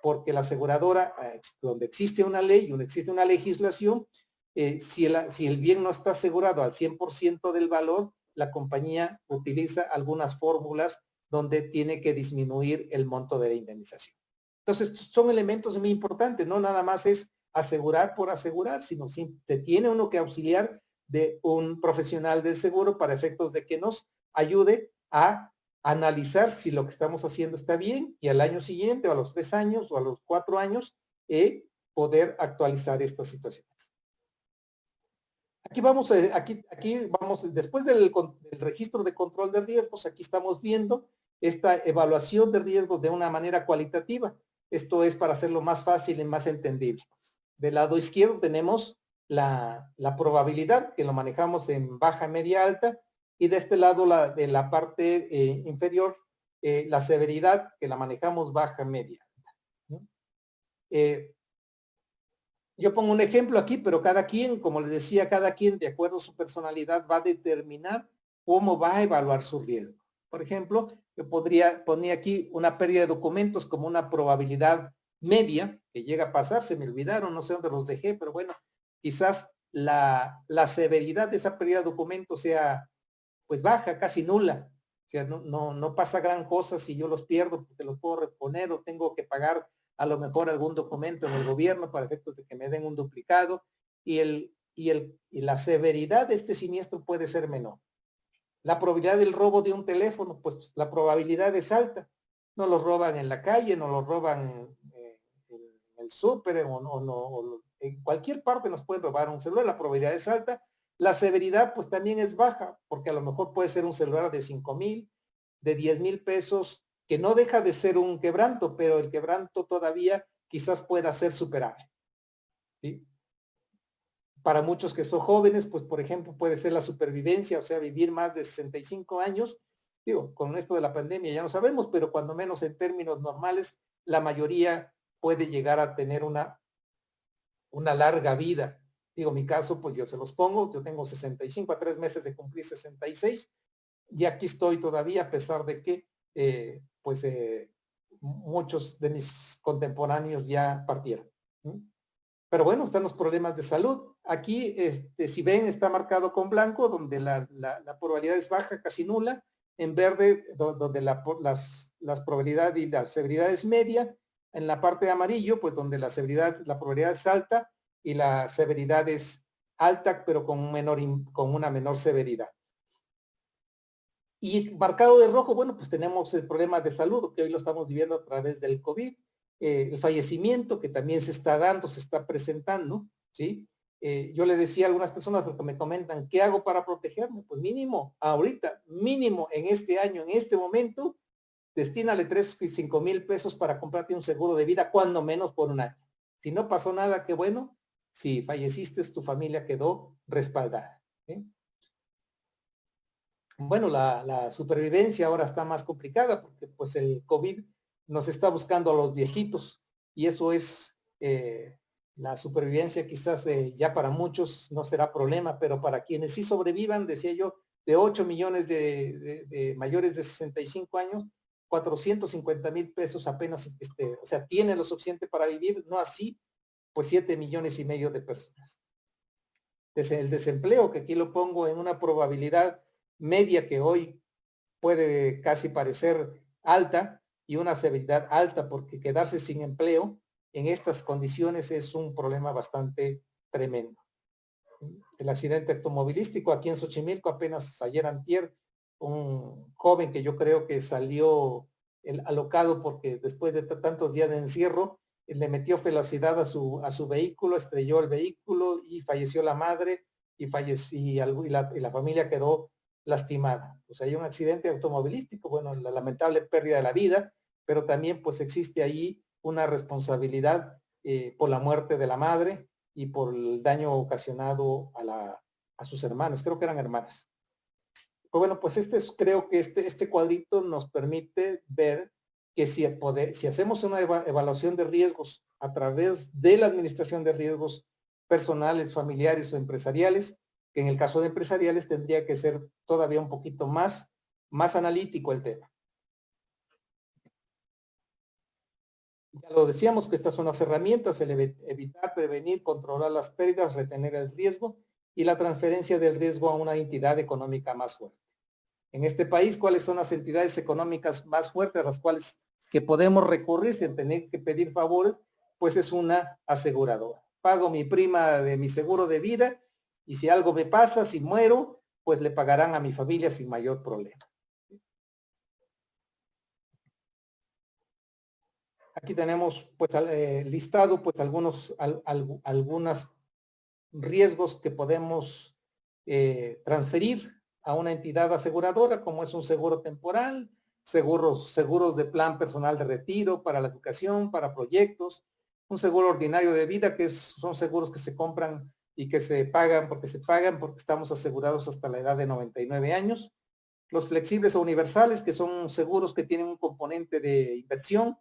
porque la aseguradora, donde existe una ley, donde existe una legislación, si el bien no está asegurado al 100% del valor, la compañía utiliza algunas fórmulas donde tiene que disminuir el monto de la indemnización. Entonces, son elementos muy importantes, no nada más es asegurar por asegurar, sino se tiene uno que auxiliar de un profesional del seguro para efectos de que nos ayude a analizar si lo que estamos haciendo está bien y al año siguiente o a los 3 años o a los 4 años poder actualizar estas situaciones. Aquí vamos, después del registro de control de riesgos, aquí estamos viendo esta evaluación de riesgos de una manera cualitativa. Esto es para hacerlo más fácil y más entendible. Del lado izquierdo tenemos la probabilidad, que lo manejamos en baja, media, alta, y de este lado de la parte inferior, la severidad, que la manejamos baja, media, alta. ¿No? Yo pongo un ejemplo aquí, pero cada quien, como les decía, cada quien de acuerdo a su personalidad va a determinar cómo va a evaluar su riesgo. Por ejemplo, yo podría poner aquí una pérdida de documentos como una probabilidad media que llega a pasar, se me olvidaron, no sé dónde los dejé, pero bueno, quizás la severidad de esa pérdida de documentos sea pues baja, casi nula. O sea, no pasa gran cosa si yo los pierdo porque los puedo reponer o tengo que pagar a lo mejor algún documento en el gobierno para efectos de que me den un duplicado y la severidad de este siniestro puede ser menor. La probabilidad del robo de un teléfono, pues la probabilidad es alta. No lo roban en la calle, no lo roban en el súper o en cualquier parte nos pueden robar un celular, la probabilidad es alta. La severidad pues también es baja, porque a lo mejor puede ser un celular de 5,000, de 10,000 pesos, que no deja de ser un quebranto, pero el quebranto todavía quizás pueda ser superable. ¿Sí? Para muchos que son jóvenes, pues por ejemplo puede ser la supervivencia, o sea, vivir más de 65 años. Digo, con esto de la pandemia ya no sabemos, pero cuando menos en términos normales, la mayoría puede llegar a tener una larga vida. Digo, mi caso, pues yo se los pongo, yo tengo 65 a 3 meses de cumplir 66, y aquí estoy todavía a pesar de que, muchos de mis contemporáneos ya partieron. Pero bueno, están los problemas de salud. Aquí, si ven, está marcado con blanco, donde la probabilidad es baja, casi nula. En verde, donde las probabilidades y la severidad es media. En la parte de amarillo, pues donde la probabilidad es alta y la severidad es alta, pero con una menor severidad. Y marcado de rojo, bueno, pues tenemos el problema de salud, que hoy lo estamos viviendo a través del COVID, el fallecimiento que también se está dando, se está presentando, ¿sí? Yo le decía a algunas personas, porque me comentan, ¿qué hago para protegerme? Pues mínimo, ahorita, mínimo en este año, en este momento, destínale 3 y 5 mil pesos para comprarte un seguro de vida, cuando menos por un año. Si no pasó nada, qué bueno. Si falleciste, tu familia quedó respaldada. ¿Sí? Bueno, la supervivencia ahora está más complicada porque pues el COVID nos está buscando a los viejitos y eso es la supervivencia quizás ya para muchos no será problema, pero para quienes sí sobrevivan, decía yo, de 8 millones de mayores de 65 años, 450 mil pesos apenas, o sea, tienen lo suficiente para vivir, no así, pues 7 millones y medio de personas. Desde el desempleo, que aquí lo pongo en una probabilidad media que hoy puede casi parecer alta y una severidad alta, porque quedarse sin empleo en estas condiciones es un problema bastante tremendo. El accidente automovilístico aquí en Xochimilco, apenas ayer antier, un joven que yo creo que salió alocado porque después de tantos días de encierro, le metió velocidad a su vehículo, estrelló el vehículo y falleció la madre y la familia quedó lastimada. Pues hay un accidente automovilístico, bueno, la lamentable pérdida de la vida, pero también pues existe ahí una responsabilidad por la muerte de la madre y por el daño ocasionado a sus hermanas, creo que eran hermanas. Pues bueno, pues creo que este cuadrito nos permite ver que si hacemos una evaluación de riesgos a través de la administración de riesgos personales, familiares o empresariales, que en el caso de empresariales tendría que ser todavía un poquito más analítico el tema. Ya lo decíamos que estas son las herramientas, el evitar, prevenir, controlar las pérdidas, retener el riesgo y la transferencia del riesgo a una entidad económica más fuerte. En este país, ¿cuáles son las entidades económicas más fuertes a las cuales que podemos recurrir sin tener que pedir favores? Pues es una aseguradora. Pago mi prima de mi seguro de vida y si algo me pasa, si muero, pues le pagarán a mi familia sin mayor problema. Aquí tenemos pues listado pues algunos riesgos que podemos transferir a una entidad aseguradora, como es un seguro temporal, seguros de plan personal de retiro para la educación, para proyectos, un seguro ordinario de vida, que son seguros que se compran y que se pagan porque estamos asegurados hasta la edad de 99 años. Los flexibles o universales, que son seguros que tienen un componente de inversión,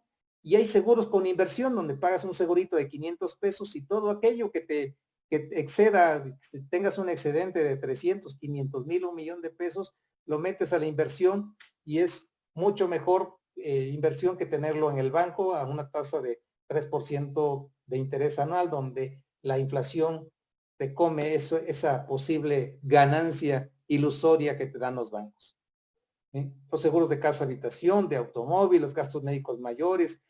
y hay seguros con inversión donde pagas un segurito de 500 pesos y todo aquello que exceda, que tengas un excedente de 300, 500 mil, 1 millón de pesos, lo metes a la inversión y es mucho mejor inversión que tenerlo en el banco a una tasa de 3% de interés anual, donde la inflación te come esa posible ganancia ilusoria que te dan los bancos. ¿Sí? Los seguros de casa habitación, de automóvil, los gastos médicos mayores.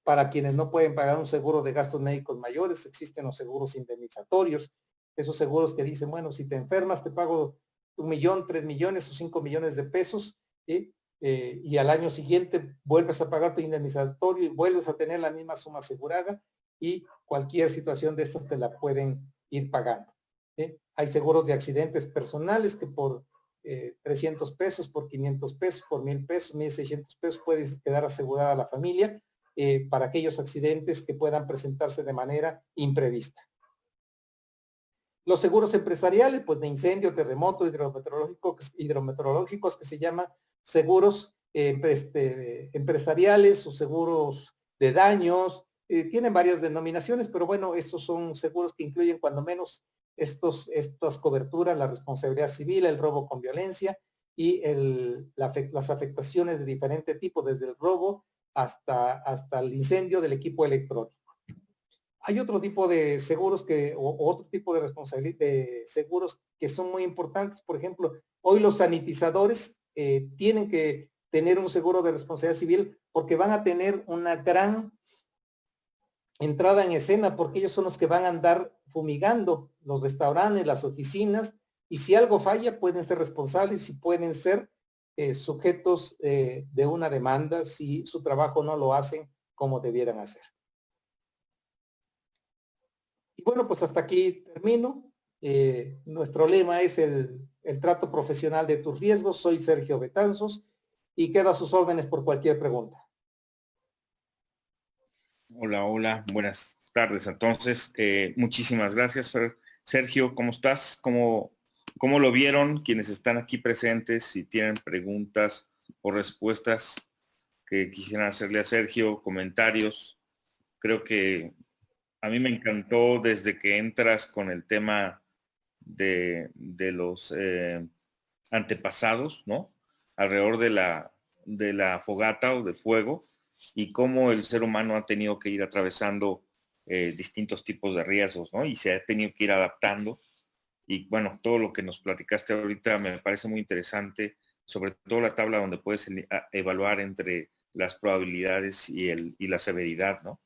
Para quienes no pueden pagar un seguro de gastos médicos mayores, existen los seguros indemnizatorios, esos seguros que dicen, bueno, si te enfermas te pago 1 millón, 3 millones o 5 millones de pesos, ¿sí? Y al año siguiente vuelves a pagar tu indemnizatorio y vuelves a tener la misma suma asegurada y cualquier situación de estas te la pueden ir pagando. ¿Sí? Hay seguros de accidentes personales que por 300 pesos, por 500 pesos, por 1,000 pesos, 1,600 pesos, puede quedar asegurada la familia para aquellos accidentes que puedan presentarse de manera imprevista. Los seguros empresariales, pues de incendio, terremoto, hidrometeorológicos, que se llaman seguros empresariales o seguros de daños, tienen varias denominaciones, pero bueno, estos son seguros que incluyen cuando menos estas coberturas, la responsabilidad civil, el robo con violencia y las afectaciones de diferente tipo, desde el robo hasta el incendio del equipo electrónico. Hay otro tipo de seguros o otro tipo de responsabilidad de seguros que son muy importantes. Por ejemplo, hoy los sanitizadores tienen que tener un seguro de responsabilidad civil porque van a tener una gran entrada en escena, porque ellos son los que van a andar fumigando los restaurantes, las oficinas, y si algo falla pueden ser responsables y pueden ser sujetos de una demanda si su trabajo no lo hacen como debieran hacer. Y bueno, pues hasta aquí termino. Nuestro lema es el trato profesional de tus riesgos. Soy Sergio Betanzos y quedo a sus órdenes por cualquier pregunta. Hola, hola, buenas tardes. Entonces, muchísimas gracias, Sergio. ¿Cómo estás? ¿Cómo lo vieron quienes están aquí presentes? Si tienen preguntas o respuestas que quisieran hacerle a Sergio, comentarios. Creo que a mí me encantó desde que entras con el tema de los antepasados, ¿no? Alrededor de la fogata o de fuego, y cómo el ser humano ha tenido que ir atravesando distintos tipos de riesgos, ¿no? Y se ha tenido que ir adaptando. Y bueno, todo lo que nos platicaste ahorita me parece muy interesante, sobre todo la tabla donde puedes evaluar entre las probabilidades y la severidad, ¿no?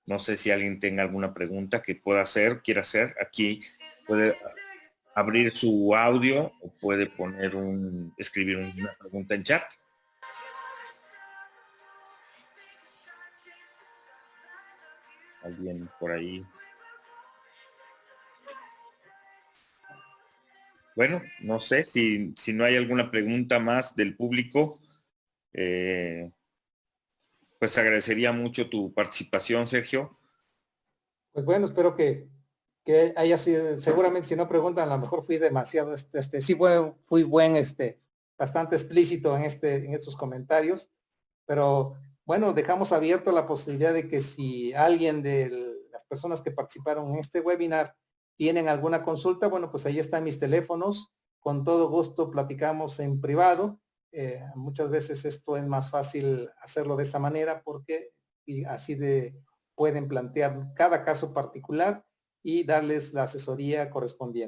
No sé si alguien tenga alguna pregunta que pueda hacer, quiera hacer. Aquí puede abrir su audio o puede escribir una pregunta en chat. Alguien por ahí. Bueno, no sé si no hay alguna pregunta más del público, pues agradecería mucho tu participación, Sergio. Pues bueno, espero que haya sido, seguramente si no preguntan, a lo mejor fui demasiado, sí fui bastante explícito en estos comentarios, pero bueno, dejamos abierto la posibilidad de que si alguien de las personas que participaron en este webinar tienen alguna consulta, bueno, pues ahí están mis teléfonos, con todo gusto platicamos en privado. Muchas veces esto es más fácil hacerlo de esta manera porque pueden plantear cada caso particular y darles la asesoría correspondiente.